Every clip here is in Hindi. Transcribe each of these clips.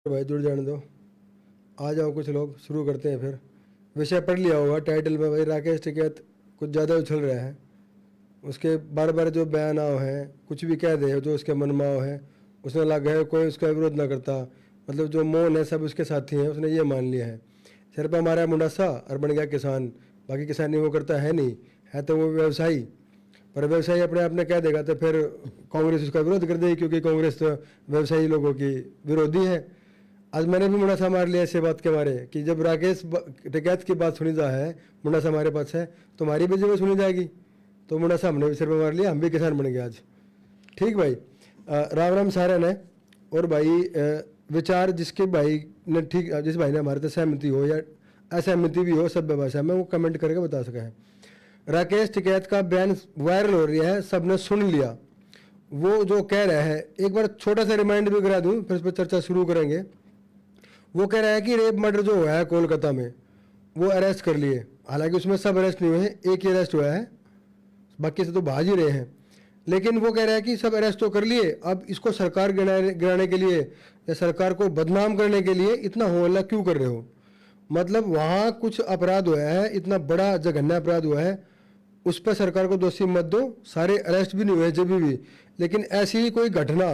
भाई जुड़ जाने दो। आ जाओ कुछ लोग, शुरू करते हैं फिर। विषय पढ़ लिया होगा टाइटल में भाई, राकेश टिकैत कुछ ज़्यादा उछल रहा है। उसके बार बार जो बयान आओ हैं, कुछ भी कह दे जो उसके मन में आओ है, उसने लगा है कोई उसका विरोध ना करता, मतलब जो मौन है सब उसके साथी हैं, उसने ये मान लिया है। सिर पर हमारा मुंडासा और बन गया किसान। बाकी किसानी वो करता है नहीं, है तो वो व्यवसायी। पर व्यवसायी अपने आप ने कह देगा तो फिर कांग्रेस उसका विरोध कर देगी, क्योंकि कांग्रेस तो व्यवसायी लोगों की विरोधी है। आज मैंने भी मुंडासा मार लिया ऐसे बात के मारे कि जब राकेश टिकैत की बात सुनी जा है, मुंडासा हमारे पास है, तो हमारी भी जब सुनी जाएगी। तो मुंडासा हमने भी सिर पर मार लिया, हम भी किसान बन गए आज। ठीक भाई, राम राम सारे ने। और भाई विचार जिसके भाई ने ठीक, जिस भाई ने हमारे से सहमति हो या असहमति भी हो सभ्य भाषा में, वो कमेंट करके बता सके हैं। राकेश टिकैत का बयान वायरल हो रही है, सबने सुन लिया। वो जो कह रहा है, एक बार छोटा सा रिमाइंड भी करा दूं, फिर इस पर चर्चा शुरू करेंगे। वो कह रहा है कि रेप मर्डर जो हुआ है कोलकाता में, वो अरेस्ट कर लिए। हालांकि उसमें सब अरेस्ट नहीं हुए हैं, एक ही अरेस्ट हुआ है, बाकी से तो भाग ही रहे हैं। लेकिन वो कह रहा है कि सब अरेस्ट तो कर लिए, अब इसको सरकार गिराने के लिए या सरकार को बदनाम करने के लिए इतना हो हल्ला क्यों कर रहे हो। मतलब वहाँ कुछ अपराध हुआ है, इतना बड़ा जघन्य अपराध हुआ है, उस पर सरकार को दोषी मत दो। सारे अरेस्ट भी नहीं हुए जब भी, लेकिन ऐसी ही कोई घटना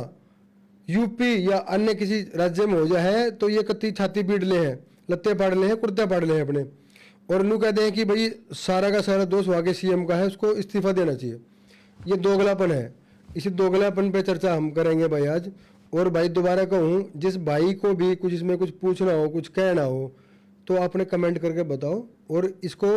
यूपी या अन्य किसी राज्य में हो जाए तो ये कत्ती छाती पीट ले हैं, लत्ते पाड़ ले हैं, कुर्ते पाड़ ले हैं अपने, और यूँ कहते हैं कि भाई सारा का सारा दोष वहाँ के सीएम का है, उसको इस्तीफा देना चाहिए। ये दोगलापन है। इसी दोगलापन पे चर्चा हम करेंगे भाई आज। और भाई दोबारा कहूँ, जिस भाई को भी कुछ इसमें कुछ पूछना हो, कुछ कहना हो, तो आपने कमेंट करके बताओ और इसको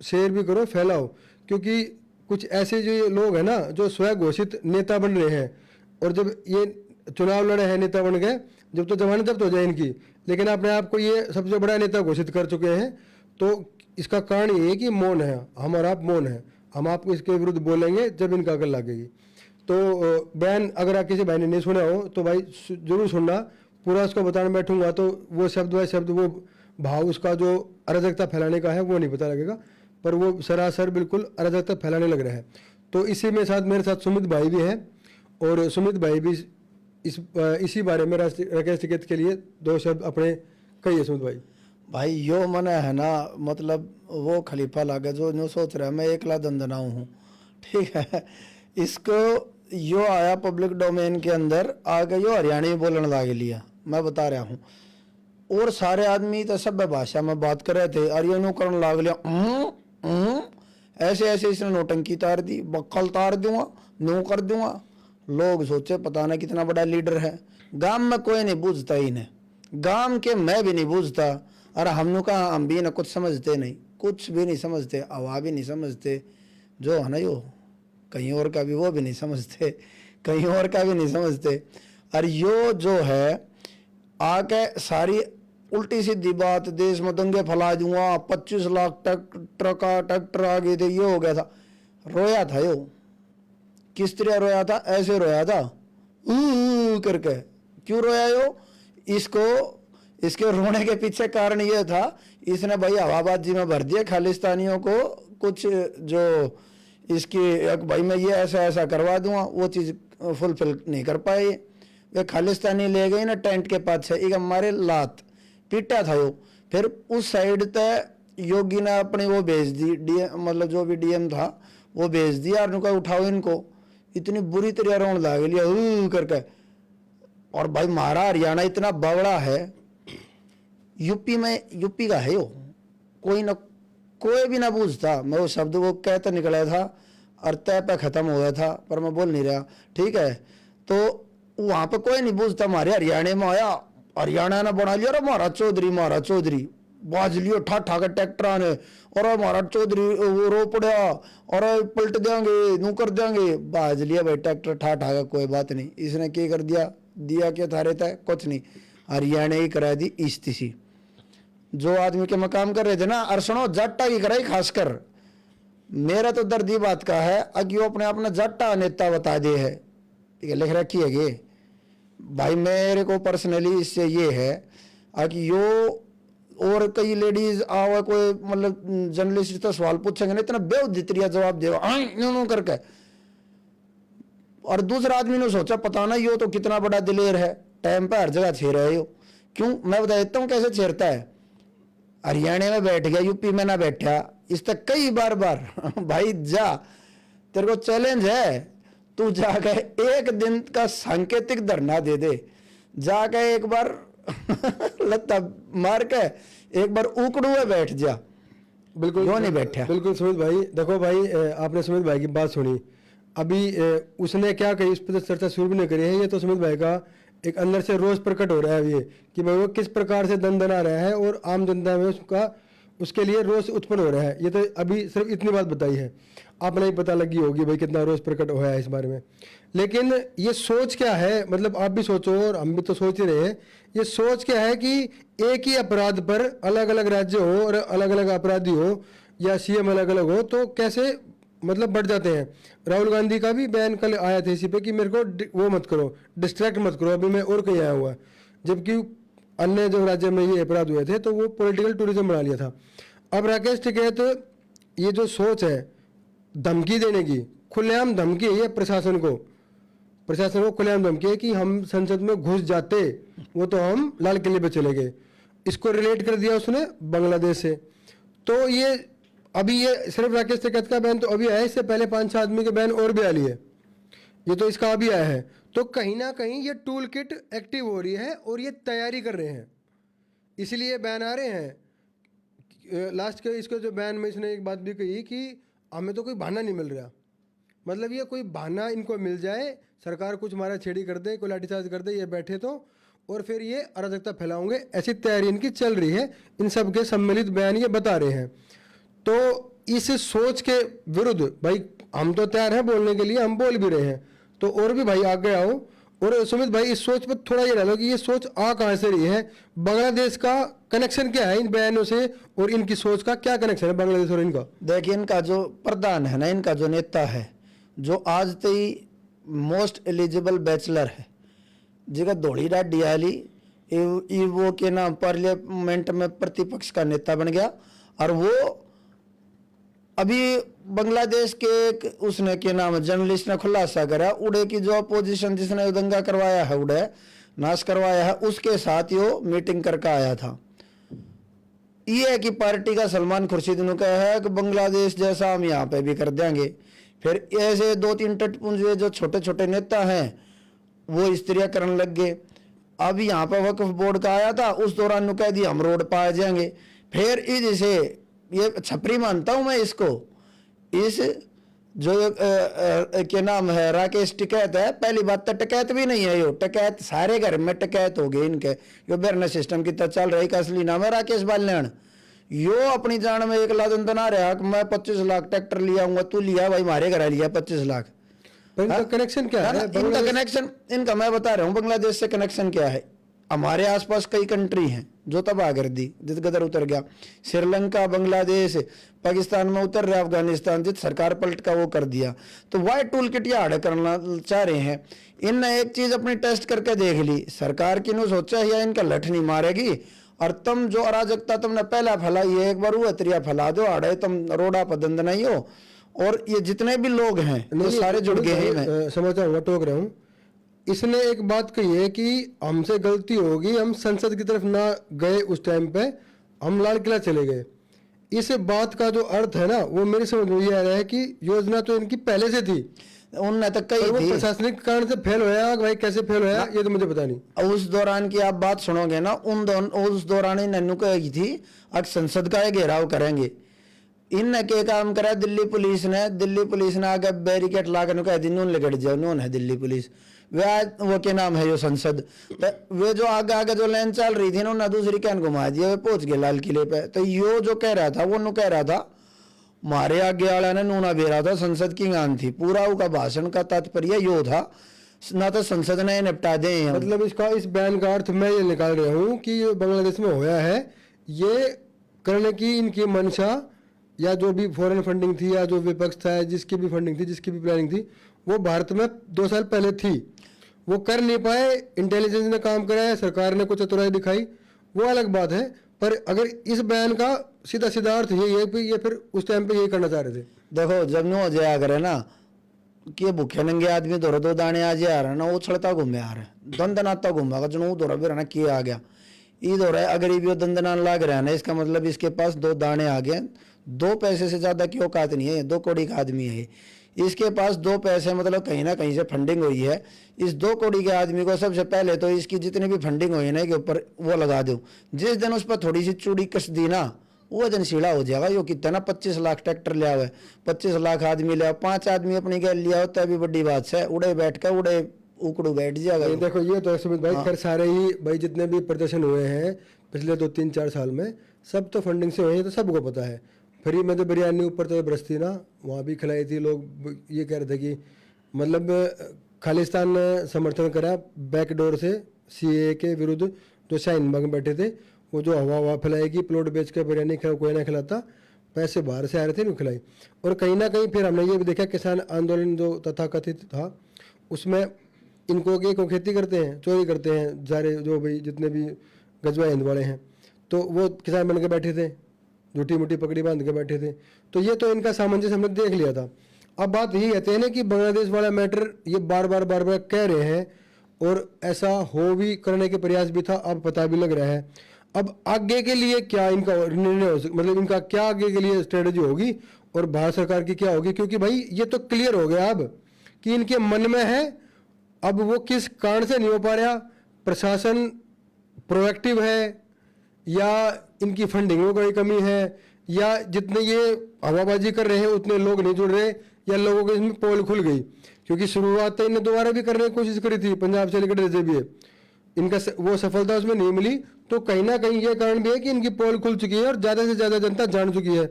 शेयर भी करो, फैलाओ। क्योंकि कुछ ऐसे जो लोग हैं ना, जो स्वघोषित नेता बन रहे हैं, और जब ये चुनाव लड़े हैं नेता बन गए, जब तो जमानत जब्त हो जाए इनकी, लेकिन अपने आप को ये सबसे बड़ा नेता घोषित कर चुके हैं। तो इसका कारण ये है कि मौन है, हम और आप मौन है। हम आपको इसके विरुद्ध बोलेंगे जब इनका अकल लगेगी। तो बयान अगर आप किसी भाई ने नहीं सुना हो तो भाई जरूर सुनना, पूरा उसको बताने बैठूंगा तो वो शब्द व शब्द, वो भाव, उसका जो अराजकता फैलाने का है वो नहीं पता लगेगा, पर वो सरासर बिल्कुल अराजकता फैलाने लग रहा है। तो इसी में साथ मेरे साथ सुमित भाई भी हैं, और सुमित भाई भी इसी बारे में राकेश टिकैत के लिए दो शब्द अपने कहिए। सुमित भाई। भाई यो मन है ना, मतलब वो खलीफा लागे जो न्यू सोच रहा है मैं एकला दंदनाऊ हूँ, ठीक है। इसको यो आया पब्लिक डोमेन के अंदर आगे, यो हरियाणी में बोलने लग लिया, मैं बता रहा हूँ। और सारे आदमी तो सभ्य भाषा में बात कर रहे थे, और यो न्यू करने लग लिया, ऐसे ऐसे इसने नोटंकी तार दी, बक्कल तार दूंगा, न्यू कर दूंगा। लोग सोचे पता ना कितना बड़ा लीडर है। गांव में कोई नहीं बूझता इन्हें, गांव के मैं भी नहीं बूझता। और हमने कहा हम भी ना कुछ समझते नहीं, कुछ भी नहीं समझते, हवा भी नहीं समझते, जो है ना यो कहीं और का भी वो भी नहीं समझते, कहीं और का भी नहीं समझते। और यो जो है आके सारी उल्टी सीधी बात, देश में दंगे फैला दूंगा, 25 लाख ट्रैक्टर आ गए थे, ये हो गया था। रोया था यो, किस तरह रोया था, ऐसे रोया था करके। क्यों रोया यो, इसके रोने के पीछे कारण ये था, इसने भाई हवाबाजी में भर दिया खालिस्तानियों को, कुछ जो इसकी भाई मैं ये ऐसा ऐसा करवा दूंगा, वो चीज़ फुलफिल नहीं कर पाए। वे खालिस्तानी ले गए ना टेंट के पास से, एक हमारे लात पीटा था यो। फिर उस साइड तक योगी ने अपनी वो भेज दी, डीएम मतलब जो भी डीएम था वो भेज दिया, और उनका उठाओ इनको। इतनी बुरी तरह रोने लग लिया करके। और भाई हमारा हरियाणा इतना बवड़ा है, यूपी में, यूपी का है यो, कोई भी ना पूछता। मैं वो शब्द वो कहता निकला था और तय पे खत्म हो गया था, पर मैं बोल नहीं रहा, ठीक है। तो वहां पे कोई नहीं पूछता। हमारे हरियाणा में आया, हरियाणा ने बना लिया, हमारा चौधरी बाज लियो ठा के ट्रैक्टर ने, और हमारा चौधरी वो रो पड़ा, और पलट देंगे, नू कर देंगे, बाज लिया भाई ट्रैक्टर ठा के, कोई बात नहीं। इसने क्या कर दिया क्या थारे तय, कुछ नहीं। हरियाणा ही करा दी इस्तीसी, जो आदमी के मकाम कर रहे थे ना। और सुनो, जाट्टा की कराई खासकर, मेरा तो दर्द ये बात का है, अगर वो अपने अपना जाट्टा नेता बता दे है, ठीक है, लिख रखी है ये भाई। मेरे को पर्सनली इससे ये है कि यो और कई लेडीज आवा, कोई मतलब जर्नलिस्ट तो सवाल पूछेंगे ना, इतना बेउद्धितरिया जवाब देगा करके। और दूसरा आदमी ने सोचा पता ना यो तो कितना बड़ा दिलेर है, टाइम पे हर जगह छे रहे हो, क्यों, मैं बता देता हूँ कैसे छेड़ता है। हरियाणा में बैठ गया, यूपी में ना बैठा, इस तक कई बार भाई जा, तेरे को चैलेंज है, तू जाके एक दिन का सांकेतिक धरना दे दे, जाके एक बार लत्ता मार के एक बार उकड़ू में बैठ जा। बिल्कुल क्यों नहीं बैठा? बिल्कुल सुमित भाई, देखो भाई, आपने सुमित भाई की बात सुनी अभी, उसने क्या कही इस पर तो चर्चा शुरू भी नहीं करी है। ये तो सुमित भाई का एक अंदर से रोष प्रकट हो रहा है ये, कि भाई वो किस प्रकार से दंदना रहा है और आम जनता में उसके लिए रोष उत्पन्न हो रहा है। ये तो अभी सिर्फ इतनी बात बताई है, आपने ही पता लगी होगी भाई कितना रोष प्रकट हुआ है इस बारे में। लेकिन ये सोच क्या है, मतलब आप भी सोचो और हम भी तो सोच ही रहे हैं, ये सोच क्या है कि एक ही अपराध पर अलग अलग राज्य हो और अलग अलग अपराधी हो या सीएम अलग अलग हो तो कैसे मतलब बढ़ जाते हैं। राहुल गांधी का भी बयान कल आया था इसी पे कि मेरे को वो मत करो, डिस्ट्रैक्ट मत करो, अभी मैं और कहीं आया हुआ, जबकि अन्य जो राज्य में ये अपराध हुए थे तो वो पॉलिटिकल टूरिज्म बना लिया था। अब राकेश टिकैत, ये जो सोच है धमकी देने की, खुलेआम धमकी है ये प्रशासन को खुलेआम धमकी है कि हम संसद में घुस जाते वो तो हम लाल किले पे चले गए। इसको रिलेट कर दिया उसने बांग्लादेश से। तो ये अभी ये सिर्फ राकेश टिकैत का बयान तो अभी आया, इससे पहले 5-6 आदमी के बयान और भी आ लिए, ये तो इसका अभी आया है। तो कहीं ना कहीं ये टूल किट एक्टिव हो रही है और ये तैयारी कर रहे हैं, इसलिए बयान आ रहे हैं। लास्ट के इसको जो बयान में इसने एक बात भी कही कि हमें तो कोई बहाना नहीं मिल रहा, मतलब ये कोई बहाना इनको मिल जाए, सरकार कुछ मारा छेड़ी कर दे, कोई लाठीचार्ज कर दे, ये बैठे तो और फिर ये अराजकता फैलाओगे, ऐसी तैयारी इनकी चल रही है। इन सब के सम्मिलित बयान ये बता रहे हैं। तो इस सोच के विरुद्ध भाई हम तो तैयार हैं बोलने के लिए, हम बोल भी रहे हैं, तो और भी भाई आगे आओ। और सुमित भाई इस सोच पर थोड़ा ये डालो कि ये सोच आ कहाँ से रही है, बांग्लादेश का कनेक्शन क्या है इन बयानों से और इनकी सोच का क्या कनेक्शन है बांग्लादेश और इनका। देखिए इनका जो प्रधान है ना, इनका जो नेता है, जो आज तक मोस्ट एलिजिबल बैचलर है, जिसका धोड़ी डाडी आली, वो के नाम पार्लियामेंट में प्रतिपक्ष का नेता बन गया। और वो अभी बांग्लादेश के एक उसने के नाम जर्नलिस्ट ने खुलासा करा, उड़े की जो अपोजिशन जिसने दंगा करवाया है, उड़े नाश करवाया है, उसके साथ यो मीटिंग करके आया था। ये है कि पार्टी का सलमान खुर्शीद ने कहा है कि बांग्लादेश जैसा हम यहाँ पे भी कर देंगे। फिर ऐसे 2-3 टटपुंज जो छोटे छोटे नेता हैं वो इस तरह करने लग गए। अब यहाँ पर वक्फ बोर्ड का आया था, उस दौरान कह दिया हम रोड पाए जाएंगे। फिर इसे ये छपरी मानता हूं मैं इसको, इस जो के नाम है राकेश टिकैत है, पहली बात तो टिकैत भी नहीं है, यो टिकैत सारे घर में टिकैत हो गए इनके, यो बिजनेस सिस्टम की तरह चल रही का असली नाम है राकेश बाल्याण। यो अपनी जान में 1 लाख दना रहा कि मैं 25 लाख ट्रैक्टर लिया हूँ, तू लिया भाई मारे घर लिया 25 लाख। इनका कनेक्शन क्या है? इनका कनेक्शन, इनका मैं बता रहा हूँ बांग्लादेश से कनेक्शन क्या है। हमारे आसपास कई कंट्री हैं जो तबाह कर दी, जित गदर उतर गया, श्रीलंका, बांग्लादेश, पाकिस्तान में उतर रहे, अफगानिस्तान जित सरकार पलट का वो कर दिया। तो वाई टूल किट याड करना चाह रहे हैं। इनने एक चीज अपनी टेस्ट करके देख ली, सरकार की नो सोचा है इनका लठ नहीं मारेगी, और तुम जो अराजकता तुमने पहला फैलाई है एक बार वो तरिया फैला दो, आड़े तुम रोडा पदंद नहीं हो। और ये जितने भी लोग हैं वो सारे जुड़ गए हैं। समझता हूँ, टोक रहा हूँ। इसने एक बात कही है कि हमसे गलती होगी, हम संसद की तरफ ना गए उस टाइम पे, हम लाल किला चले गए। इस बात का जो अर्थ है ना वो मेरे समझ में ये आ रहा है कि योजना तो इनकी पहले से थी, उनने तक कही थी, प्रशासनिक कारण से फेल होया, भाई कैसे फेल होया ये तो मुझे पता नहीं। उस दौरान की आप बात सुनोगे ना, उस दौरान ही नन्नू कही थी अब संसद का घेराव करेंगे। इनने क्या काम करा, दिल्ली पुलिस ने आगे बैरिकेड लाकर कह दी नून लगड़ जाओ, नून है दिल्ली पुलिस, वे आज वो क्या नाम है यो संसद, वे जो आगे जो लाइन चल रही थी ना उन्होंने दूसरी कैन घुमा दिया, वे पहुंच गए लाल किले पे। तो यो जो कह रहा था वो नु कह रहा था मारे आगे वाला ने नूना बेरा था, संसद की गान थी, पूरा उसका भाषण का तात्पर्य यो था ना तो संसद ने निपटा दे। मतलब इसका इस बयान का अर्थ मैं ये निकाल रहा हूँ कि ये बांग्लादेश में होया है, ये करने की इनकी मंशा या जो भी फॉरेन फंडिंग थी या जो विपक्ष था, जिसकी भी फंडिंग थी, जिसकी भी प्लानिंग थी, वो भारत में 2 साल पहले थी, वो कर नहीं पाए। इंटेलिजेंस ने काम कराया, सरकार ने कुछ चतुराई दिखाई, वो अलग बात है। पर अगर इस बयान का सीधा सीधा अर्थ यही है कि ये फिर उस टाइम पे यही करना चाह रहे थे। देखो जब नो हो जाया करे ना कि भूखे नंगे आदमी दो दाने आज आ रहे ना, वो छड़ता घूमे आ रहे, दन दनाता घूमेगा जो दौरा भी रहना किए आ गया। ईद हो रहा है, अगर ये दंदनान लाग रहा है ना, इसका मतलब इसके पास 2 दाने आ गए। 2 पैसे से ज्यादा की औकात नहीं है, 2 कौड़ी का आदमी है। इसके पास 2 पैसे मतलब कहीं ना कहीं से फंडिंग हुई है। इस 2 कौड़ी के आदमी को सबसे पहले तो इसकी जितनी भी फंडिंग हुई है ना के ऊपर वो लगा दो। जिस दिन उस पर थोड़ी सी चूड़ी कस दी ना, वो दिन सीढ़ा हो जाएगा। यो कितना ना 25 लाख ट्रैक्टर लिया हुआ है, 25 लाख आदमी लिया, 5 आदमी अपनी गैल लिया होता है, भी बड़ी बात है। उड़े बैठ कर उड़े उकड़ू बैठ जाएगा। नहीं, देखो ये तो सुमित भाई खैर सारे ही भाई जितने भी प्रदर्शन हुए हैं पिछले 2-3-4 साल में, सब तो फंडिंग से हुए हैं, तो सबको पता है। फ्री में तो बिरयानी ऊपर तो बरसती ना, वहाँ भी खिलाई थी। लोग ये कह रहे थे कि मतलब खालिस्तान ने समर्थन करा बैकडोर से सीए के विरुद्ध। जो शाहीन बाग में बैठे थे वो जो हवा फैलाएगी, प्लॉट बेच कर बिरयानी कोई ना खिलाता, पैसे बाहर से आ रहे थे, नहीं खिलाई। और कहीं ना कहीं फिर हमने ये भी देखा किसान आंदोलन जो तथाकथित था उसमें इनको को खेती करते हैं, चोरी करते हैं सारे जो भाई जितने भी गजवा हिंद वाले हैं, तो वो किसान बन के बैठे थे, झूठी मुठी पकड़ी बांध के बैठे थे। तो ये तो इनका सामंजस्य हमने देख लिया था। अब बात यही कहते हैं ना कि बांग्लादेश वाला मैटर ये बार बार कह रहे हैं, और ऐसा हो भी करने के प्रयास भी था, अब पता भी लग रहा है। अब आगे के लिए क्या इनका निर्णय हो मतलब इनका क्या आगे के लिए स्ट्रेटजी होगी और भारत सरकार की क्या होगी, क्योंकि भाई ये तो क्लियर हो गया अब कि इनके मन में है। अब वो किस कारण से नहीं हो पा रहा, प्रशासन प्रोएक्टिव है या इनकी फंडिंग में कोई कमी है, या जितने ये हवाबाजी कर रहे हैं उतने लोग नहीं जुड़ रहे, या लोगों को इसमें पोल खुल गई। क्योंकि शुरुआत तो इन्हें दोबारा भी करने की कोशिश करी थी, पंजाब से लेकर जैसे भी है, इनका वो सफलता उसमें नहीं मिली। तो कहीं ना कहीं ये कारण भी है कि इनकी पोल खुल चुकी है और ज़्यादा से ज़्यादा जनता जान चुकी है,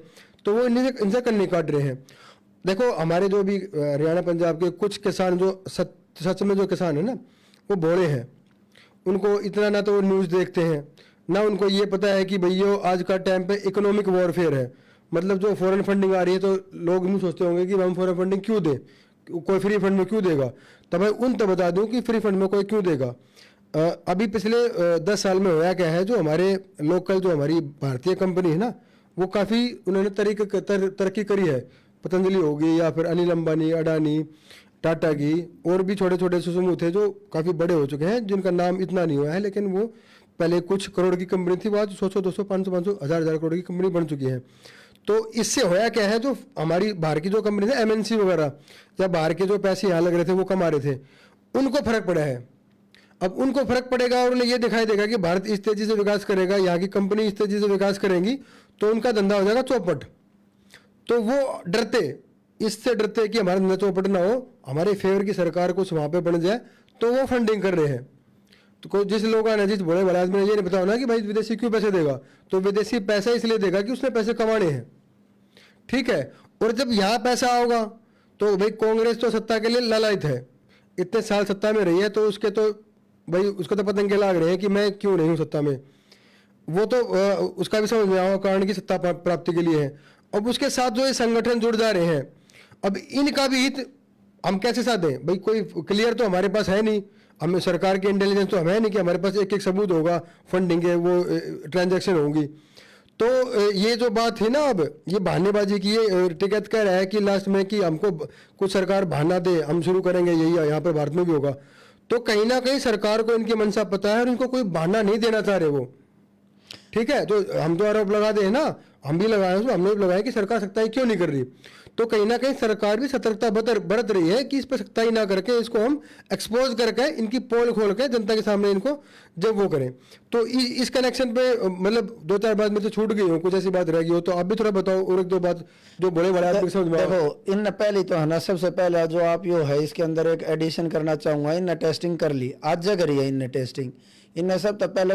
तो वो इनसे कन्नी काट रहे हैं। देखो हमारे जो भी हरियाणा पंजाब के कुछ किसान जो सच में जो किसान है ना वो भोले हैं, उनको इतना ना तो वो न्यूज़ देखते हैं ना उनको ये पता है कि भैया आज का टाइम पे इकोनॉमिक वॉरफेयर है। मतलब जो फॉरेन फंडिंग आ रही है तो लोग नहीं सोचते होंगे कि हम फॉरेन फंडिंग क्यों दें, कोई फ्री फंड में क्यों देगा। तब मैं उन तक बता दूं कि फ्री फंड में कोई क्यों देगा। अभी पिछले 10 साल में होया क्या है, जो हमारे लोकल जो हमारी भारतीय कंपनी है ना वो काफ़ी उन्होंने तरक्की करी है। पतंजलि होगी या फिर अनिल अंबानी, अडानी, टाटा की, और भी छोटे छोटे समूह थे जो काफ़ी बड़े हो चुके हैं, जिनका नाम इतना नहीं हुआ है, लेकिन वो पहले कुछ करोड़ की कंपनी थी, वो आज 100 200 500 500 1000 करोड़ की कंपनी बन चुकी है। तो इससे होया क्या है, जो हमारी बाहर की जो कंपनी थी एमएनसी वगैरह, या बाहर के जो पैसे यहाँ लग रहे थे वो कमा रहे थे, उनको फर्क पड़ा है। अब उनको फर्क पड़ेगा और उन्हें ये दिखाई देगा कि भारत इस तेजी से विकास करेगा, यहाँ की कंपनी इस तेजी से विकास करेंगी, तो उनका धंधा हो जाएगा चौपट। तो वो डरते, इससे डरते कि हमारा धंधा चौपट ना हो, हमारे फेवर की सरकार कुछ वहाँ पे बन जाए, तो वो फंडिंग कर रहे हैं। तो कोई जिस लोग आने जिस बड़े बड़े आदमी ने ये नहीं बताओ ना कि भाई विदेशी क्यों पैसे देगा, तो विदेशी पैसा इसलिए देगा कि उसने पैसे कमाने हैं, ठीक है। और जब यहाँ पैसा होगा तो भाई कांग्रेस तो सत्ता के लिए लालायित है, इतने साल सत्ता में रही है, तो उसके तो भाई उसको तो पतंगे लाग रहे हैं कि मैं क्यों नहीं हूँ सत्ता में। वो तो उसका भी समझ में आओ कारण की सत्ता प्राप्ति के लिए है। अब उसके साथ जो ये संगठन जुड़ जा रहे हैं, अब इनका भी हित हम कैसे साथ दें भाई, कोई क्लियर तो हमारे पास है नहीं, हमें सरकार की इंटेलिजेंस तो हमें है नहीं कि हमारे पास एक एक सबूत होगा फंडिंग के वो ट्रांजैक्शन होंगी। तो ये जो बात है ना, अब ये बहानेबाजी की, ये टिकैत कह रहा है कि लास्ट में कि हमको कुछ सरकार बहाना दे, हम शुरू करेंगे, यही यहाँ पे भारत में भी होगा। तो कहीं ना कहीं सरकार को इनकी मंशा पता है और इनको कोई बहाना नहीं देना चाह रहे वो, ठीक है। तो हम तो आरोप लगा दे ना, हम भी लगाए, हमने भी लगाया कि सरकार सख्ताई क्यों नहीं कर रही। तो कहीं ना कहीं सरकार भी सतर्कता बरत रही है कि इस पर सख्ताई ना करके इसको हम एक्सपोज करके इनकी पोल खोल के जनता के सामने इनको जब वो करें। तो इस कनेक्शन पे मतलब 2-4 बात में तो छूट गई हो, कुछ ऐसी बात रह गई हो तो आप भी थोड़ा बताओ, और 1-2 बात जो बड़े बड़े आदमी समझ में। देखो इन पहले तो है ना, सबसे पहले जो आप यो है इसके अंदर एक एडिशन करना चाहूंगा, इन टेस्टिंग कर ली, आज करी है इन टेस्टिंग। इनने सब तो पहले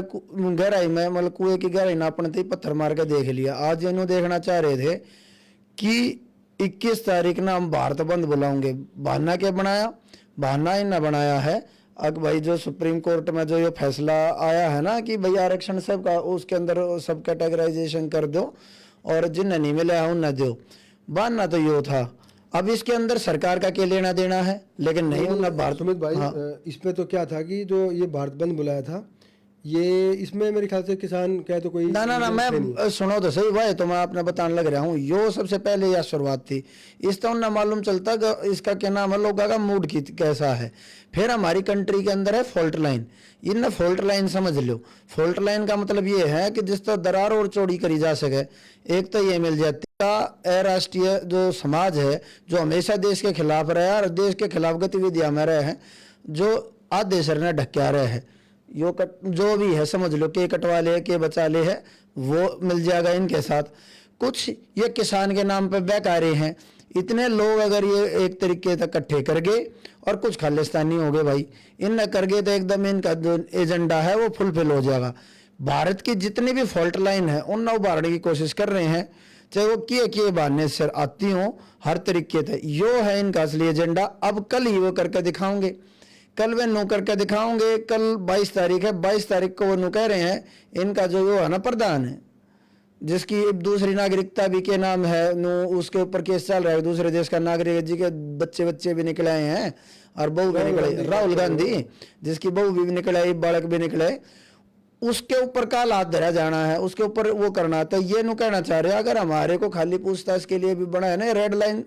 गहराई में मतलब कुएं की गहराई नापने थी, पत्थर मार के देख लिया। आज इन्हों देखना चाह रहे थे कि 21 तारीख ना हम भारत बंद बुलाओगे। बहाना क्या बनाया, बहाना इन्हें बनाया है अब भाई जो सुप्रीम कोर्ट में जो ये फैसला आया है ना कि भाई आरक्षण सबका, उसके अंदर सब कैटेगराइजेशन कर दो और जिन्हें नहीं मिला है उन्हें दो। बहाना तो यो था। अब इसके अंदर सरकार का क्या लेना देना है, लेकिन नहीं उन्हें भारत सुमित भाई, हाँ। इस पे तो क्या था कि जो ये भारत बंद बुलाया था, ये इसमें मेरे ख्याल से किसान कहे तो कोई ना ना ना है नहीं। मैं सुनो तो सही भाई, तो मैं आपने बताने लग रहा हूँ, यो सबसे पहले यह शुरुआत थी। इस तो ना मालूम चलता कि इसका क्या नाम है, लोगों का मूड की कैसा है। फिर हमारी कंट्री के अंदर है फॉल्ट लाइन। इन फॉल्ट लाइन समझ लो। फॉल्ट लाइन का मतलब ये है कि जिस तरह दरार और चौड़ी करी जा सके। एक तो ये मिल जाती का अराष्ट्रीय जो समाज है, जो हमेशा देश के खिलाफ रहा है और देश के खिलाफ गतिविधियां में रहे हैं, जो आधे सर ने ढक्या रहे हैं, यो जो भी है समझ लो, के कटवा ले के बचा ले है, वो मिल जाएगा इनके साथ। कुछ ये किसान के नाम पे बेकारे हैं। इतने लोग अगर ये एक तरीके से इकट्ठे कर गए और कुछ खालिस्तानी हो गए भाई, इन न कर गए तो एकदम इनका जो एजेंडा है वो फुलफिल हो जाएगा। भारत की जितनी भी फॉल्ट लाइन है उन उभारने की कोशिश कर रहे हैं, चाहे वो किए बहाने से आती हो, हर तरीके से यो है इनका असली एजेंडा। अब कल ही वो करके दिखाओगे, कल वे नो करके दिखाओगे। कल 22 तारीख है, 22 तारीख को वो नो कह रहे हैं इनका जो वो है ना प्रधान है, जिसकी दूसरी नागरिकता भी के नाम है नो, उसके ऊपर केस चल रहा है, दूसरे देश का नागरिक जी के बच्चे भी निकले हैं और बहू भी निकले, राहुल गांधी जिसकी बहू भी निकले, बालक भी निकले, उसके ऊपर काल हाथ धरा जाना है, उसके ऊपर वो करना। तो ये नु कहना चाह रहे हैं अगर हमारे को खाली पूछताछ के लिए भी बना है ना, रेड लाइन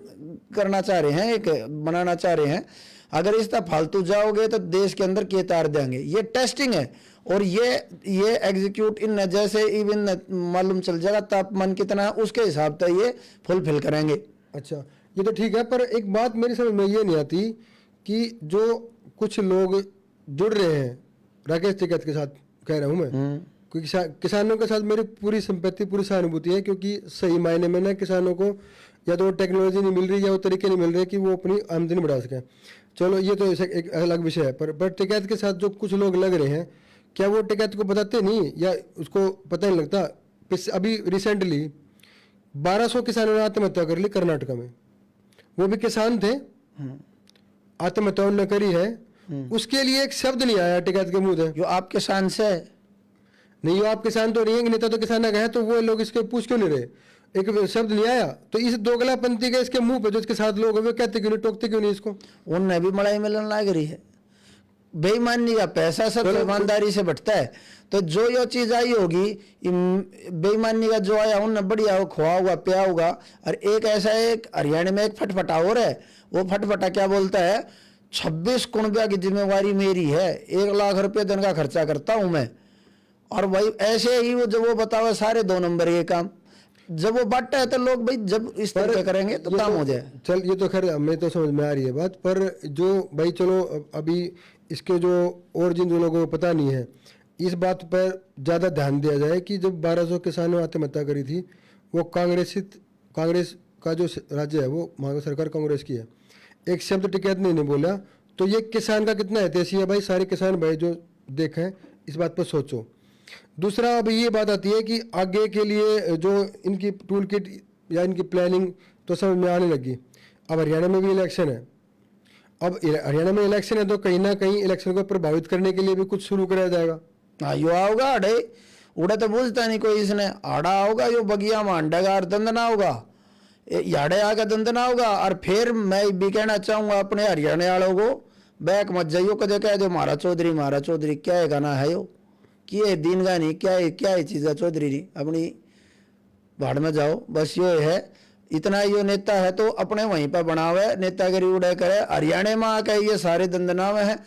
करना चाह रहे हैं, एक बनाना चाह रहे हैं। अगर इस तरह फालतू जाओगे तो देश के अंदर के तार देंगे। ये टेस्टिंग है और ये एग्जीक्यूट इन जैसे इवन मालूम चल जाएगा तापमान कितना है, उसके हिसाब से ये फुलफिल करेंगे। अच्छा, ये तो ठीक है, पर एक बात मेरी समझ में ये नहीं आती कि जो कुछ लोग जुड़ रहे हैं राकेश टिकैत के साथ, कह रहा हूँ मैं, क्योंकि किसानों के साथ मेरी पूरी सिंपैथी, पूरी सहानुभूति है, क्योंकि सही मायने में ना किसानों को या तो टेक्नोलॉजी नहीं मिल रही या वो तरीके नहीं मिल रहे कि वो अपनी आमदनी बढ़ा सकें। चलो ये तो एक अलग विषय है, पर टिकैत के साथ जो कुछ लोग लग रहे हैं, क्या वो टिकैत को बताते नहीं या उसको पता नहीं लगता? अभी रिसेंटली 1200 किसानों ने आत्महत्या कर ली कर्नाटक में, वो भी किसान थे, आत्महत्या उन्होंने करी है, उसके लिए एक शब्द नहीं आया टिकैत के मुंह से। जो आप किसान से नहीं, वो आप किसान तो नहीं है, नेता तो किसान का है, तो वो लोग इसके पूछ क्यों नहीं रहे? एक शब्द नहीं आया, तो इस दोगलापंथी के इसके मुंह पे जो इसके साथ लोग हैं वो कहते क्यों नहीं, टोकते क्यों नहीं इसको? उनने भी मलाई मिलन लग रही है। बेईमानी का पैसा सब ईमानदारी से बटता है, तो जो ये चीज आई होगी बेईमानी का जो आया उनने बढ़िया वो खोआ होगा, पिया होगा। और एक ऐसा एक हरियाणा में एक फटफटा और है, वो फटफटा क्या बोलता है, 26 कुनबा की जिम्मेवारी मेरी है, 1 लाख रुपए दिन का खर्चा करता हूं मैं। और भाई ऐसे ही वो जब वो बताओ सारे 2 नंबर ये काम, जब वो बांटता है तो लोग भाई जब इस तरह करेंगे तो काम हो जाए। चल ये तो खैर हमें तो समझ में आ रही है बात, पर जो भाई चलो अभी इसके जो ओरिजिन जो लोगों को पता नहीं है, इस बात पर ज़्यादा ध्यान दिया जाए कि जब 1200 किसानों ने आत्महत्या करी थी, वो कांग्रेस का जो राज्य है वो वहाँ की सरकार कांग्रेस की है, एक शब्द टिकैत नहीं बोला, तो ये किसान का कितना हितैषी है भाई? सारे किसान भाई जो देखें इस बात पर सोचो। दूसरा अब ये बात आती है कि आगे के लिए जो इनकी टूल किट या इनकी प्लानिंग तो समझ में आने लगी। अब हरियाणा में भी इलेक्शन है, अब हरियाणा में इलेक्शन है तो कहीं ना कहीं इलेक्शन को प्रभावित करने के लिए भी कुछ शुरू कराया जाएगा। हाँ यो आओगा अड़े उड़ा तो बोलता नहीं कोई, इसने आड़ा आओगा यो बगिया मांडेगा और दंदना होगा, याड़े आके दंदना होगा। और फिर मैं भी कहना चाहूंगा अपने हरियाणा वालों को, बैक मत जाइयो कदे कह दो मारा चौधरी क्या है गाना है यो, कि दिन का नहीं क्या है चीज़ है चौधरी जी, अपनी भाड़ में जाओ। बस यो है, इतना यो नेता है तो अपने वहीं पर बनावे, नेतागिरी उड़े करे। हरियाणा में आके ये सारे दंदनावे हैं,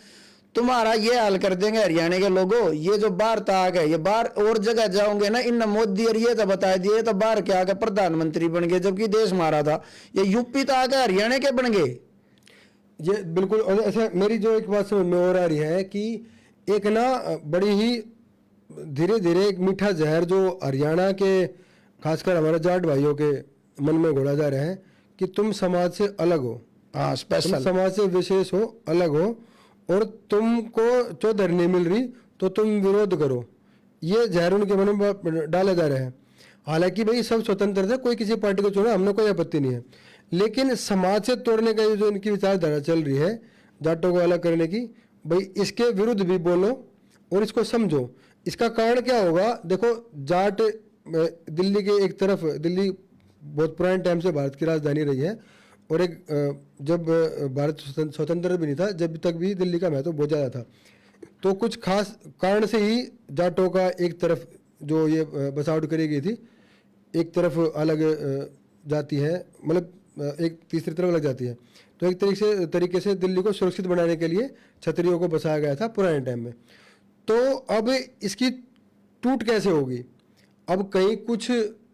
तुम्हारा ये हाल कर देंगे हरियाणा के लोगों। ये जो बाहर तक आ गए, ये बाहर और जगह जाओगे ना, इन मोदी और ये तो बता दिए तो बाहर के आके प्रधानमंत्री बन गए, जबकि देश मारा था। ये यूपी तो आके हरियाणा के बन गए। ये बिल्कुल ऐसा। मेरी जो एक बात समझ में और आ रही है कि एक ना बड़ी ही धीरे धीरे एक मीठा जहर जो हरियाणा के खासकर हमारे जाट भाइयों के मन में घोड़ा जा रहा है कि तुम समाज से अलग हो, हाँ स्पेशल, तुम समाज से विशेष हो, अलग हो, और तुमको चौधरी नहीं मिल रही तो तुम विरोध करो। ये जहर उनके मन में डाले जा रहे हैं। हालांकि भाई सब स्वतंत्र थे, कोई किसी पार्टी को चुना, हमने कोई आपत्ति नहीं है, लेकिन समाज से तोड़ने का जो इनकी विचारधारा चल रही है जाटों को अलग करने की, भाई इसके विरुद्ध भी बोलो और इसको समझो। इसका कारण क्या होगा? देखो, जाट दिल्ली के एक तरफ, दिल्ली बहुत पुराने टाइम से भारत की राजधानी रही है, और एक जब भारत स्वतंत्र भी नहीं था जब तक भी दिल्ली का महत्व बहुत ज़्यादा था। तो कुछ खास कारण से ही जाटों का एक तरफ जो ये बसावट करी गई थी, एक तरफ अलग जाती है, मतलब एक तीसरी तरफ लग जाती है। तो एक तरीके से दिल्ली को सुरक्षित बनाने के लिए क्षत्रियों को बसाया गया था पुराने टाइम में। तो अब इसकी टूट कैसे होगी? अब कहीं कुछ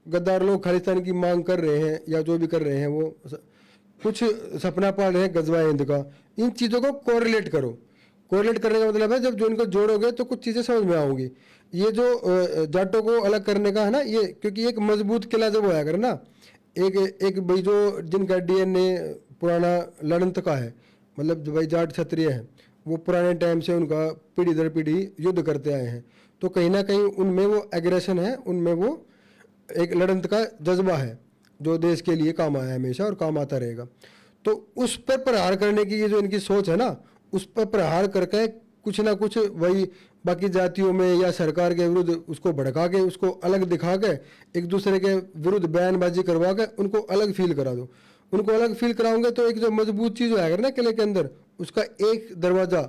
गद्दार लोग खालिस्तान की मांग कर रहे हैं या जो भी कर रहे हैं, वो कुछ सपना पाल रहे हैं गजवा हिंद का। इन चीज़ों को कोरिलेट करो। कोरिलेट करने का मतलब है जब जो इनको जोड़ोगे तो कुछ चीज़ें समझ में आऊंगी। ये जो जाटों को अलग करने का है ना, ये क्योंकि एक मजबूत किला जब होया करे ना, एक भाई जो जिनका डीएनए पुराना लड़ंत का है, मतलब जो भाई जाट क्षत्रिय हैं, वो पुराने टाइम से उनका पीढ़ी दर पीढ़ी युद्ध करते आए हैं, तो कहीं ना कहीं उनमें वो एग्रेशन है, उनमें वो एक लड़ंत का जज्बा है जो देश के लिए काम आया हमेशा और काम आता रहेगा। तो उस पर प्रहार करने की ये जो इनकी सोच है ना, उस पर प्रहार करके कुछ ना कुछ वही बाकी जातियों में या सरकार के विरुद्ध उसको भड़का के, उसको अलग दिखा के, एक दूसरे के विरुद्ध बयानबाजी करवा के उनको अलग फील करा दो। उनको अलग फील कराओगे तो एक जो मजबूत चीज़ आएगा ना किले के अंदर, उसका एक दरवाज़ा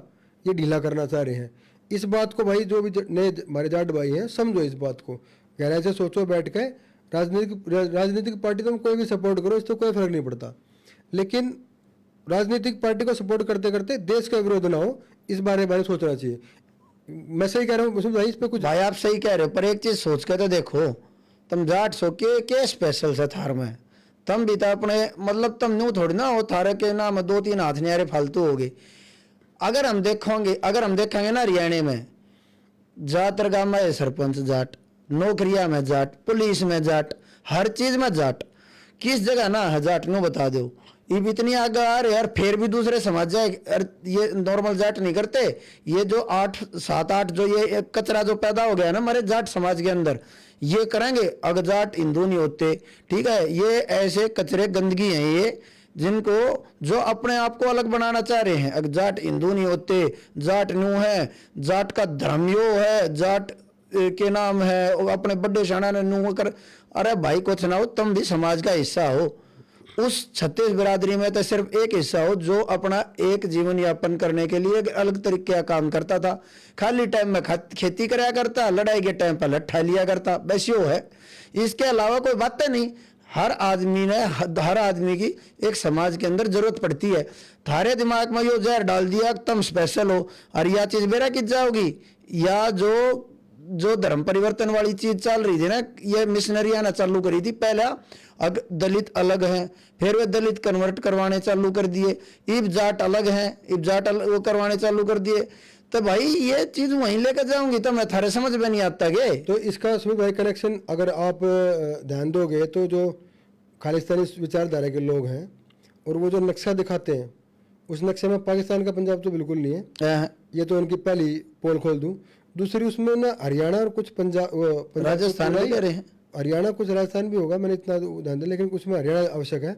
ये ढीला करना चाह रहे हैं। इस बात को भाई जो भी नए हमारे जाट भाई हैं, समझो इस बात को, गहराई से सोचो बैठ के। राजनीतिक पार्टी तुम कोई भी सपोर्ट करो, इससे कोई फर्क नहीं पड़ता, लेकिन राजनीतिक पार्टी को सपोर्ट करते करते देश का विरोध ना हो, इस बारे में सोचना चाहिए। मैं सही कह रहा हूँ भाई, इस पे कुछ? भाई आप सही कह रहे हो, पर एक चीज सोच के तो देखो, तुम जाट सो के स्पेशल से थार में तुम भी तो अपने मतलब तुम न्यू थोड़ी ना हो, थारे के नाम 2-3 हाथ न्यारे फालतू हो गए। अगर हम देखेंगे ना हरियाणा में ज्यादातर गांव में सरपंच जाट, नौकरिया में जाट, पुलिस में जाट, हर चीज में जाट, किस जगह ना है जाट नो बता दो। अब इतनी आगे आ रहे यार, फिर भी दूसरे समाज जाए, ये नॉर्मल जाट नहीं करते। ये जो 7-8 जो ये कचरा जो पैदा हो गया ना हमारे जाट समाज के अंदर, ये करेंगे। अगर जाट हिंदू नहीं होते, ठीक है, ये ऐसे कचरे गंदगी हैं ये, जिनको जो अपने आप को अलग बनाना चाह रहे हैं। अगर जाट हिंदू नहीं होते, जाट न्यू है, जाट का धर्म यो है, जाट के नाम है, अपने बड़े शाना ने न्यू कर, अरे भाई कुछ ना हो, तुम भी समाज का हिस्सा हो। उस छत्तीस बिरादरी में तो सिर्फ एक हिस्सा हो जो अपना एक जीवन यापन करने के लिए अलग तरीके का काम करता था। खाली टाइम में खेती कराया करता, लड़ाई के टाइम पर लट्ठा लिया करता, बस यो है। इसके अलावा कोई बात नहीं। हर आदमी की एक समाज के अंदर जरूरत पड़ती है। थारे दिमाग में यो जहर डाल दिया तुम स्पेशल हो, और यह चीज मेरा किस जाओगी, या जो धर्म परिवर्तन वाली चीज चल रही थी ना, ये मिशनरी आना चालू करी थी पहला। अब दलित अलग हैं, फिर वे दलित कन्वर्ट करवाने चालू कर दिए। इब जाट अलग हैं, इब जाट वो करवाने चालू कर दिए। तो भाई ये चीज वहीं लेकर जाऊंगी तो मैं थारे समझ में नहीं आता गे। तो इसका सुमित भाई कनेक्शन अगर आप ध्यान दोगे तो जो खालिस्तानी विचारधारा के लोग हैं और वो जो नक्शा दिखाते हैं, उस नक्शे में पाकिस्तान का पंजाब तो बिल्कुल नहीं है। ये तो उनकी पहली पोल खोल दूं। दूसरी उसमें ना हरियाणा और कुछ पंजाब राजस्थान भी कह रहे हैं, हरियाणा कुछ राजस्थान भी होगा, मैंने इतना ध्यान दिया, लेकिन कुछ में हरियाणा आवश्यक है,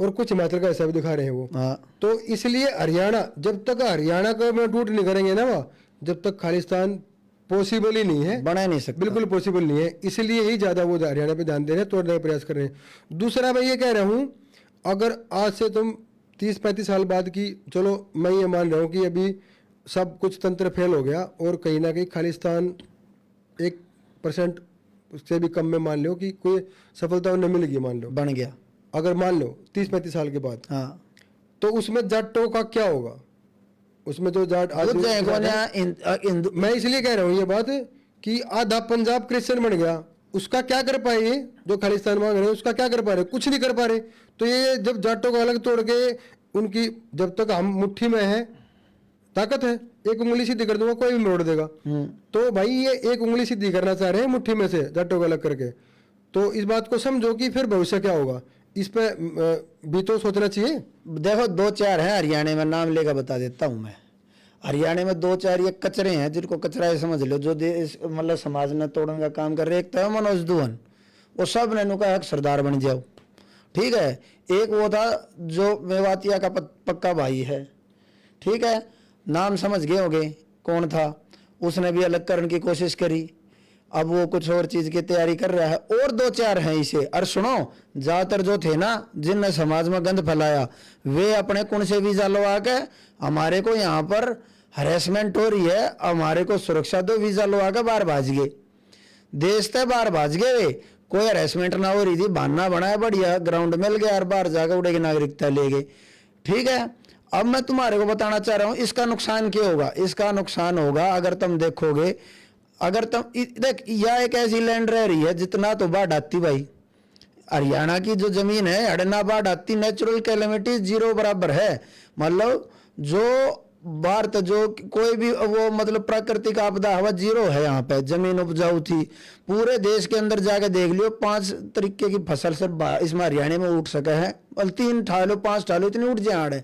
और कुछ हिमाचल का हिस्सा भी दिखा रहे हैं वो। तो इसलिए हरियाणा, जब तक हरियाणा का में टूट नहीं करेंगे ना वहाँ, जब तक खालिस्तान पॉसिबल ही नहीं है, बना नहीं सकता, बिल्कुल पॉसिबल नहीं है। इसलिए ही ज़्यादा वो हरियाणा पे ध्यान दे रहे हैं, तोड़ने का प्रयास कर रहे हैं। दूसरा मैं ये कह रहा हूँ, अगर आज से तुम 30-35 साल बाद की, चलो मैं ये मान रहा हूँ कि अभी सब कुछ तंत्र फेल हो गया और कहीं ना कहीं खालिस्तान 1% उससे भी कम में मान लो कि कोई सफलता उन्हें मिल गई, मान लो बन गया, अगर मान लो 30-35 साल के बाद, तो उसमें जाटों का क्या होगा? उसमें जो जाट मैं इसलिए कह रहा हूँ ये बात कि आधा पंजाब क्रिश्चियन बन गया, उसका क्या कर पाए ये जो खालिस्तान मांग रहे हैं, उसका क्या कर पा रहे? कुछ नहीं कर पा रहे। तो ये जब जाटों को अलग तोड़ के उनकी, जब तक हम मुट्ठी में है, ताकत है, एक उंगली सीधी कर दूंगा कोई भी मोड़ देगा। तो भाई ये एक उंगली सीधी करना चाह रहे हैं मुट्ठी में से जाटों को अलग करके। तो इस बात को समझो कि फिर भविष्य क्या होगा, इस पे भी तो सोचना चाहिए। देखो 2-4 हैं हरियाणा में, नाम लेकर बता देता हूँ मैं। हरियाणा में 2-4 ये कचरे हैं, जिनको कचरा है समझ लो, जो देश मतलब समाज ने तोड़ने का काम कर रहे। एक तो मनोज दुहन, वो सब ने कहा सरदार बन जाओ, ठीक है। एक वो था जो मेवातिया का पक्का भाई है, ठीक है, नाम समझ गए होंगे कौन था, उसने भी अलग करने की कोशिश करी। अब वो कुछ और चीज की तैयारी कर रहा है। और 2-4 हैं इसे। और सुनो, ज्यादातर जो थे ना जिनने समाज में गंद फैलाया, वे अपने कुण से वीजा लगा के हमारे को यहाँ पर हरेसमेंट हो रही है, हमारे को सुरक्षा दो, वीजा लो आगे बाहर भाज गए, देश से बाहर भाज गए वे, कोई हरेसमेंट ना हो रही थी, बहाना बनाया बढ़िया, ग्राउंड मिल गया और बाहर जाकर उड़े की नागरिकता ले गए। ठीक है, अब मैं तुम्हारे को बताना चाह रहा हूं इसका नुकसान क्या होगा। इसका नुकसान होगा, अगर तुम देखोगे, अगर तुम देख, यह एक ऐसी लैंड रह रही है जितना तो बाढ़ आती भाई, हरियाणा की जो जमीन है अड़ना बाढ़ आती, नेचुरल कैलेमिटी जीरो बराबर है। मतलब जो भारत जो कोई भी वो मतलब प्राकृतिक आपदा हवा जीरो है, यहाँ पे जमीन उपजाऊ थी। पूरे देश के अंदर जाके देख लियो 5 तरीके की फसल सिर्फ इसमें हरियाणा में उठ सके है, और 3 ठालो 5 ठालो इतनी उठ जाए,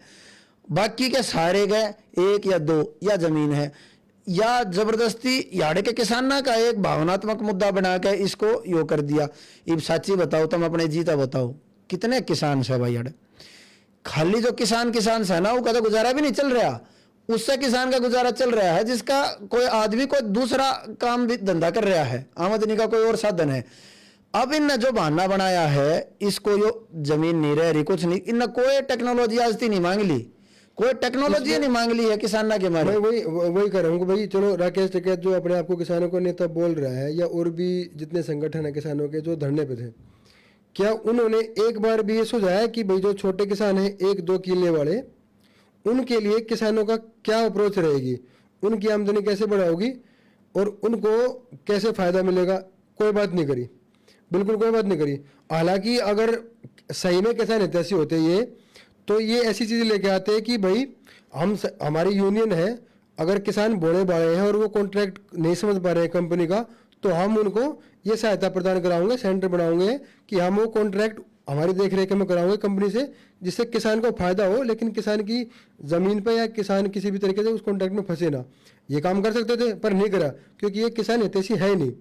बाकी के सारे गए 1 या 2 या जमीन है, या जबरदस्ती याड़े के किसाना का एक भावनात्मक मुद्दा बना के इसको यो कर दिया। इब साची बताओ, तुम अपने जीता बताओ कितने किसान से भाई याड़े, खाली जो किसान से ना, वो कहता गुजारा भी नहीं चल रहा, उससे किसान का गुजारा चल रहा है जिसका कोई आदमी कोई दूसरा काम भी धंधा कर रहा है, आमदनी का कोई और साधन है। अब इनने जो बहाना बनाया है, इसको यो जमीन नहीं रह रही, कुछ नहीं, इनने कोई टेक्नोलॉजी आज तक नहीं मांग ली, कोई टेक्नोलॉजी नहीं मांग ली है किसाना के मारे। मैं वही कर रहा हूँ कि भाई चलो राकेश टिकैत जो अपने आप को किसानों को नेता बोल रहा है, या और भी जितने संगठन है किसानों के जो धरने पे थे, क्या उन्होंने एक बार भी ये सुझाया कि भाई जो छोटे किसान हैं 1-2 किले वाले, उनके लिए किसानों का क्या अप्रोच रहेगी, उनकी आमदनी कैसे बढ़ाओगी और उनको कैसे फायदा मिलेगा? कोई बात नहीं करी, बिल्कुल कोई बात नहीं करी। हालांकि अगर सही में किसान हितैषी होते ये, तो ये ऐसी चीज़ें लेके आते हैं कि भाई हमारी यूनियन है, अगर किसान बोले बाड़े हैं और वो कॉन्ट्रैक्ट नहीं समझ पा रहे हैं कंपनी का, तो हम उनको ये सहायता प्रदान कराएंगे, सेंटर बनाएंगे कि हम वो कॉन्ट्रैक्ट हमारी देख रेख में कराएंगे कंपनी से, जिससे किसान को फायदा हो, लेकिन किसान की ज़मीन पर या किसान किसी भी तरीके से उस कॉन्ट्रैक्ट में फंसे ना। ये काम कर सकते थे पर नहीं करा, क्योंकि ये किसान हितैषी है नहीं।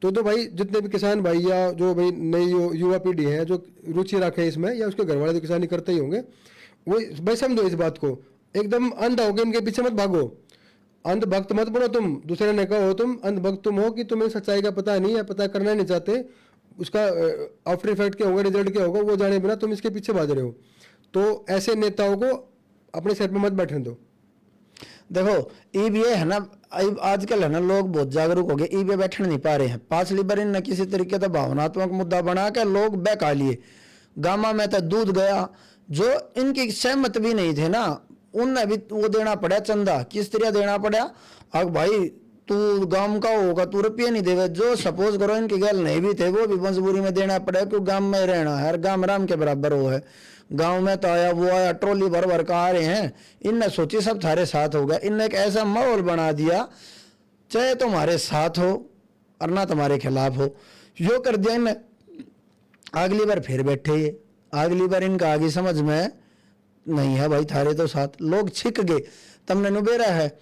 तो भाई जितने भी किसान भाई या जो भाई नई युवा पीढ़ी है जो रुचि रखे इसमें, या उसके घर वाले तो किसानी करते ही होंगे, वो भाई समझो इस बात को, एकदम अंध हो गए इनके पीछे मत भागो, अंधभक्त मत बनो तुम। दूसरे ने कहो तुम अंधभक्त तुम हो कि तुम्हें सच्चाई का पता नहीं है, पता करना नहीं चाहते, उसका आफ्टर इफेक्ट क्या होगा, रिजल्ट क्या होगा वो जाने बिना तुम इसके पीछे भाग रहे हो। तो ऐसे नेताओं को अपने सिर पर मत बैठने दो। देखो ईब ये है ना, आजकल है ना लोग बहुत जागरूक हो गए, ईब बैठ नहीं पा रहे हैं। पांचली बार इन किसी तरीके का भावनात्मक मुद्दा बना के लोग बहका लिए। गामा में तो दूध गया, जो इनकी सहमत भी नहीं थे ना, उनने भी वो देना पड़ा चंदा। किस तरह देना पड़ा? अब भाई तू गांव का होगा, तू रुपये नहीं देगा, जो सपोज करो इनकी गल नहीं भी थे वो भी मजबूरी में देना पड़ा, क्योंकि गांव में रहना है, गांव राम के बराबर वो है। गांव में तो आया वो आया, ट्रॉली भर भर का आ रहे हैं, इनने सोची सब थारे साथ होगा। इनने एक ऐसा माहौल बना दिया, चाहे तुम्हारे साथ हो और ना तुम्हारे खिलाफ हो, यो कर दिया इनने। अगली बार फिर बैठे ये, अगली बार इनका आगे समझ में नहीं है भाई, थारे तो साथ लोग छिक गए। तुमने नुबेरा है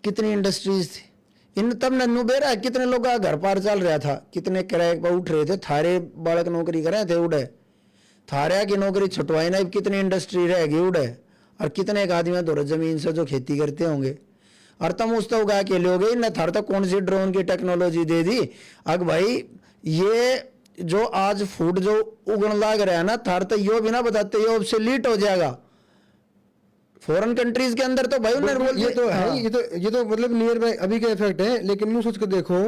कितनी इंडस्ट्रीज थी, इन तुमने नुबेरा है कितने लोग का घर पार चल रहा था, कितने किराए पर उठ रहे थे, थारे बालक नौकरी कर रहे थे उड़े, थारे की नौकरी छुटवाई ना, कितनी इंडस्ट्री रहेगी उड़े, और कितने एक आदमी दो जमीन से जो खेती करते होंगे, और तुम उस तो उगा के लोगे। इन्हें थार तो कौन सी ड्रोन की टेक्नोलॉजी दे दी। अब भाई ये जो आज फूड जो उगन लाग रहा है ना, थार तो यो भी ना बताते ये ऑब्सोलीट हो जाएगा फॉरेन कंट्रीज के अंदर। तो भाई उन्हें बोल ये तो है, ये तो मतलब नियर बाय अभी का इफेक्ट है। लेकिन यूँ सोच कर देखो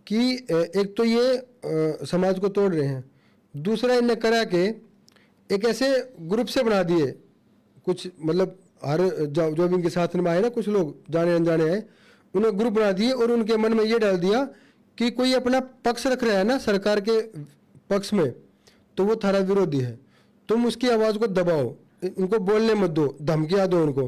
कि एक तो ये समाज को तोड़ रहे हैं, दूसरा इन्हें करा के एक ऐसे ग्रुप से बना दिए कुछ, मतलब हर जो भी इनके साथ में आए ना, कुछ लोग जाने अनजाने आए, उन्हें ग्रुप बना दिए और उनके मन में ये डाल दिया कि कोई अपना पक्ष रख रहा है ना सरकार के पक्ष में, तो वो थारा विरोधी है, तुम उसकी आवाज़ को दबाओ, उनको बोलने मत दो, धमकियाँ दो उनको।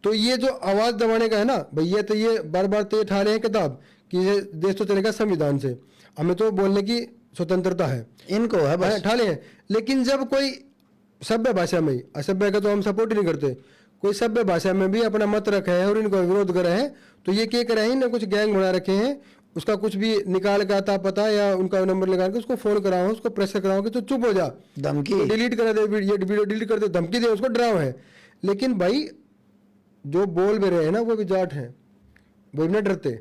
तो ये जो आवाज़ दबाने का है ना भैया, तो ये बार बार तो ये ठा रहे हैं किताब कि ये देश तो चलेगा संविधान से, हमें तो बोलने की स्वतंत्रता है, इनको है बस ठा ले। लेकिन जब कोई सभ्य भाषा में, असभ्य का तो हम सपोर्ट नहीं करते, कोई सभ्य भाषा में भी अपना मत रखे हैं और इनको विरोध करे हैं, तो ये क्या करे हैं, इन्हें कुछ गैंग बना रखे हैं, उसका कुछ भी निकाल के आता पता या उनका नंबर लगा के उसको फोन कराओ, उसको प्रेशर कराओ कि तो चुप हो जा, धमकी डिलीट कर दे, वीडियो डिलीट कर दे, धमकी दे, उसको डराओ है। लेकिन भाई जो बोल भी रहे हैं ना वो भी जाट हैं, वो भी ना डरते।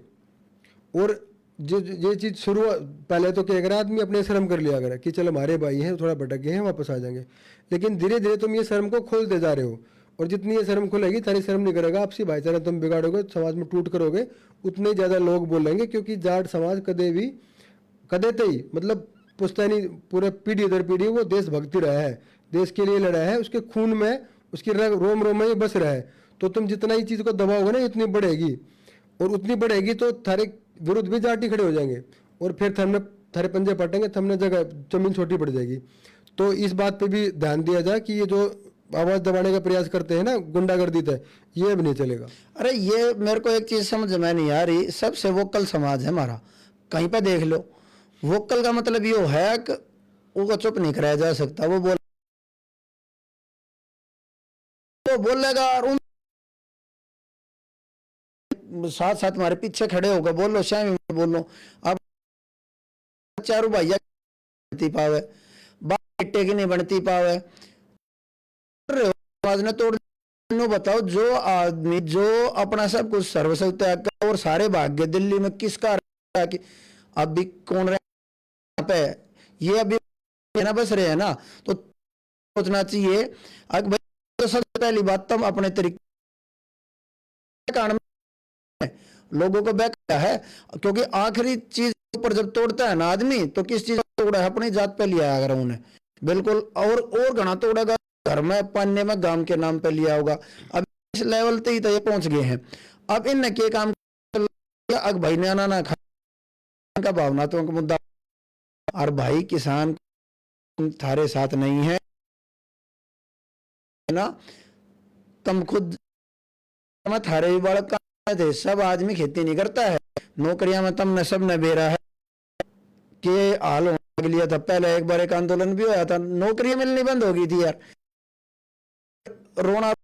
और जो ये चीज़ शुरू पहले तो क्या करा आदमी अपने शर्म कर लिया करा कि चल हमारे भाई हैं, थोड़ा भटक गए हैं, वापस आ जाएंगे। लेकिन धीरे धीरे तुम ये शर्म को खोलते जा रहे हो और जितनी ये शर्म खुलेगी थारी शर्म नहीं करेगा, आपसी भाईचारा तुम बिगाड़ोगे, समाज में टूट करोगे, उतने ज़्यादा लोग बोलेंगे। क्योंकि जाट समाज कदे तई मतलब पुश्तैनी पूरे पीढ़ी दर पीढ़ी वो देशभक्ति रहा है, देश के लिए लड़ा है, उसके खून में उसकी रोम रोम में ये बस रहा है। तो तुम जितना ही चीज़ को दबाओगे ना इतनी बढ़ेगी, और उतनी बढ़ेगी तो थारे विरुद्ध भी जाटी खड़े हो जाएंगे, और फिर थारे पंजे पटेंगे, थमने जगह जमीन छोटी पड़ जाएगी। तो इस बात पे भी ध्यान दिया जाए कि ये जो आवाज़ दबाने का प्रयास करते हैं ना गुंडागर्दी है, ये अब नहीं चलेगा। अरे ये मेरे को एक चीज समझ में नहीं आ रही, सबसे वोकल समाज है हमारा, कहीं पे देख लो। वोकल का मतलब ये है कि वो चुप नहीं कराया जा सकता, वो बोलेगा और उन साथ साथ हमारे पीछे खड़े होगा, बोलो शायद बोलो। अब चारू भैया बनती पावे, बाटे की नहीं बनती पावे, समाज ने तोड़। बताओ जो आदमी जो अपना सब कुछ सर्वस्व त्याग कर और सारे भाग्य दिल्ली में किसका कि अभी कौन रहे पे, ये अभी ना बस रहे हैं ना, तो सोचना चाहिए। अब भाई तो सबसे पहली बात तुम अपने तरीके कारण लोगों को बैठा है, क्योंकि आखिरी चीज ऊपर जब तोड़ता है ना आदमी, तो किस चीज तोड़ा है, अपनी जात पे लिया अगर उन्हें बिल्कुल, और घना तोड़ेगा घर में पाने में गांव के नाम पे लिया होगा। अब इस लेवल तक तो ये पहुंच गए हैं। अब इनने के काम अग भाई ने आना का भावनात्मक मुद्दा, और भाई किसान थारे साथ नहीं है ना, तुम खुद थारे भी बालक का थे, सब आदमी खेती नहीं करता है, नौकरियां में तुमने सबने बेरा है कि हाल होने लिया था। पहले एक बार एक आंदोलन भी हुआ था, नौकरियां मिलनी बंद हो गई थी यार, रोना